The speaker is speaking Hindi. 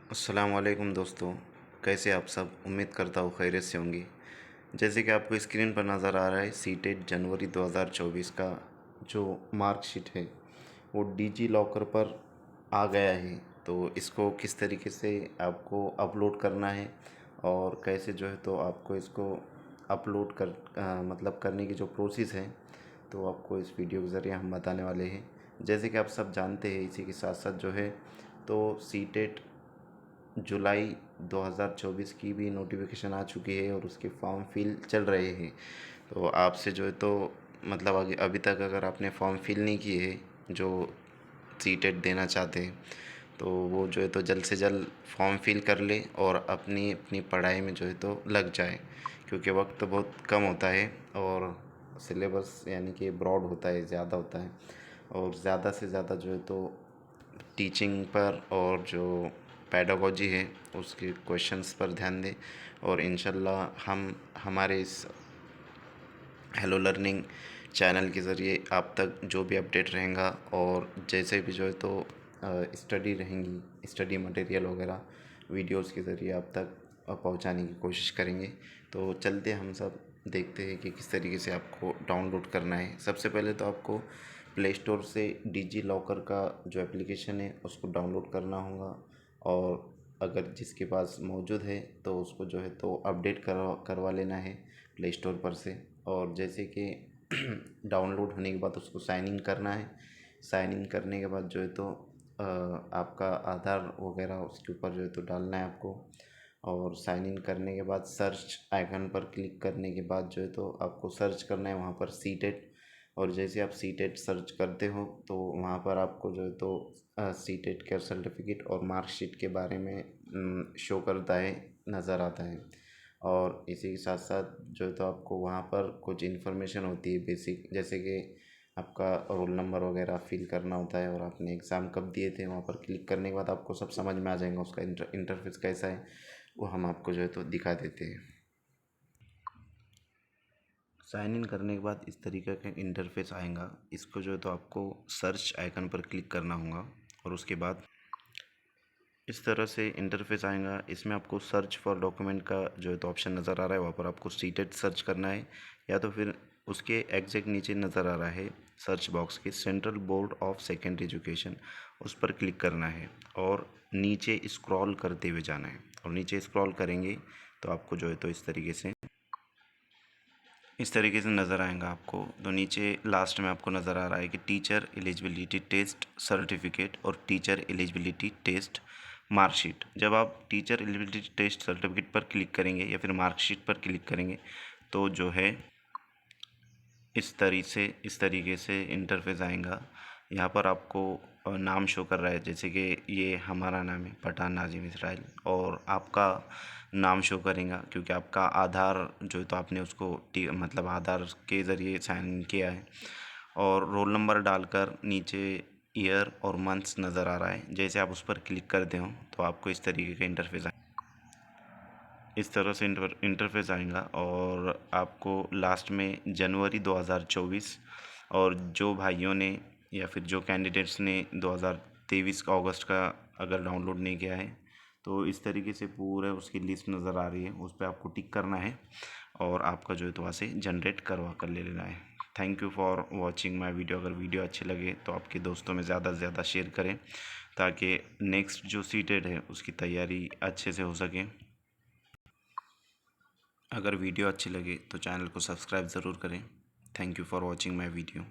अस्सलाम वालेकुम दोस्तों। कैसे आप सब? उम्मीद करता हूँ खैरियत से होंगी। जैसे कि आपको स्क्रीन पर नज़र आ रहा है, सीटेट जनवरी 2024 का जो मार्कशीट है वो डिजी लॉकर पर आ गया है। तो इसको किस तरीके से आपको अपलोड करना है और कैसे जो है तो आपको इसको अपलोड मतलब करने की जो प्रोसेस है, तो आपको इस वीडियो के ज़रिए हम बताने वाले हैं। जैसे कि आप सब जानते हैं, इसी के साथ साथ जो है तो सीटेट जुलाई 2024 की भी नोटिफिकेशन आ चुकी है और उसके फॉर्म फिल चल रहे हैं। तो आपसे जो है तो मतलब अभी तक अगर आपने फॉर्म फिल नहीं किए हैं जो सीटेट देना चाहते हैं, तो वो जो है तो जल्द से जल्द फॉर्म फिल कर ले और अपनी अपनी पढ़ाई में जो है तो लग जाए, क्योंकि वक्त बहुत कम होता है और सिलेबस यानी कि ब्रॉड होता है, ज़्यादा होता है। और ज़्यादा से ज़्यादा जो है तो टीचिंग पर और जो पेडागोजी है उसके क्वेश्चंस पर ध्यान दें। और इंशाल्लाह हम हमारे इस हेलो लर्निंग चैनल के ज़रिए आप तक जो भी अपडेट रहेगा और जैसे भी जो है तो स्टडी रहेंगी, स्टडी मटेरियल वगैरह वीडियोस के ज़रिए आप तक पहुंचाने की कोशिश करेंगे। तो चलते हम सब देखते हैं कि किस तरीके से आपको डाउनलोड करना है। सबसे पहले तो आपको प्ले स्टोर से डिजी लॉकर का जो एप्लीकेशन है उसको डाउनलोड करना होगा, और अगर जिसके पास मौजूद है तो उसको जो है तो अपडेट करवा लेना है प्ले स्टोर पर से। और जैसे कि डाउनलोड होने के बाद उसको साइन इन करना है। साइन इन करने के बाद जो है तो आपका आधार वगैरह उसके ऊपर जो है तो डालना है आपको। और साइन इन करने के बाद सर्च आइकन पर क्लिक करने के बाद जो है तो आपको सर्च करना है वहाँ पर सीटेट। और जैसे आप सीटेट सर्च करते हो तो वहाँ पर आपको जो है तो सीटेट का सर्टिफिकेट और मार्कशीट के बारे में शो करता है, नज़र आता है। और इसी के साथ साथ जो है तो आपको वहाँ पर कुछ इन्फॉर्मेशन होती है बेसिक, जैसे कि आपका रोल नंबर वगैरह फिल करना होता है और आपने एग्ज़ाम कब दिए थे। वहाँ पर क्लिक करने के बाद आपको सब समझ में आ जाएगा, उसका इंटरफेस कैसा है वो हम आपको जो है तो दिखा देते हैं। साइन इन करने के बाद इस तरीके का इंटरफेस आएगा। इसको जो है तो आपको सर्च आइकन पर क्लिक करना होगा और उसके बाद इस तरह से इंटरफेस आएगा। इसमें आपको सर्च फॉर डॉक्यूमेंट का जो है तो ऑप्शन नज़र आ रहा है, वहाँ पर आपको सीटेट सर्च करना है, या तो फिर उसके एग्जैक्ट नीचे नज़र आ रहा है सर्च बॉक्स के central board of secondary education, उस पर क्लिक करना है और नीचे स्क्रॉल करते हुए जाना है। और नीचे स्क्रॉल करेंगे तो आपको जो है तो इस तरीके से नज़र आएगा आपको। तो नीचे लास्ट में आपको नज़र आ रहा है कि टीचर एलिजिबिलिटी टेस्ट सर्टिफिकेट और टीचर एलिजिबिलिटी टेस्ट मार्कशीट। जब आप टीचर एलिजिबिलिटी टेस्ट सर्टिफिकेट पर क्लिक करेंगे या फिर मार्कशीट पर क्लिक करेंगे तो जो है इस तरीके से इंटरफेस आएगा। यहाँ पर आपको नाम शो कर रहा है, जैसे कि ये हमारा नाम है पठान नाजिम इसराइल, और आपका नाम शो करेगा क्योंकि आपका आधार जो है तो आपने उसको मतलब आधार के ज़रिए साइन इन किया है। और रोल नंबर डालकर नीचे ईयर और मंथ्स नज़र आ रहा है, जैसे आप उस पर क्लिक करते हो तो आपको इस तरीके का इंटरफेस इस तरह से इंटरफेस आएगा। और आपको लास्ट में जनवरी 2024, और जो भाइयों ने या फिर जो कैंडिडेट्स ने 2023 का अगस्त का अगर डाउनलोड नहीं किया है तो इस तरीके से पूरे उसकी लिस्ट नज़र आ रही है, उस पर आपको टिक करना है और आपका जो है तो वहाँ से जनरेट करवा कर ले लेना है। Thank you for watching my video. अगर वीडियो अच्छी लगे तो आपके दोस्तों में ज़्यादा से ज़्यादा शेयर करें ताकि नेक्स्ट जो सीटेड है उसकी तैयारी अच्छे से हो सके। अगर वीडियो अच्छी लगे तो चैनल को सब्सक्राइब ज़रूर करें। Thank you for watching my video.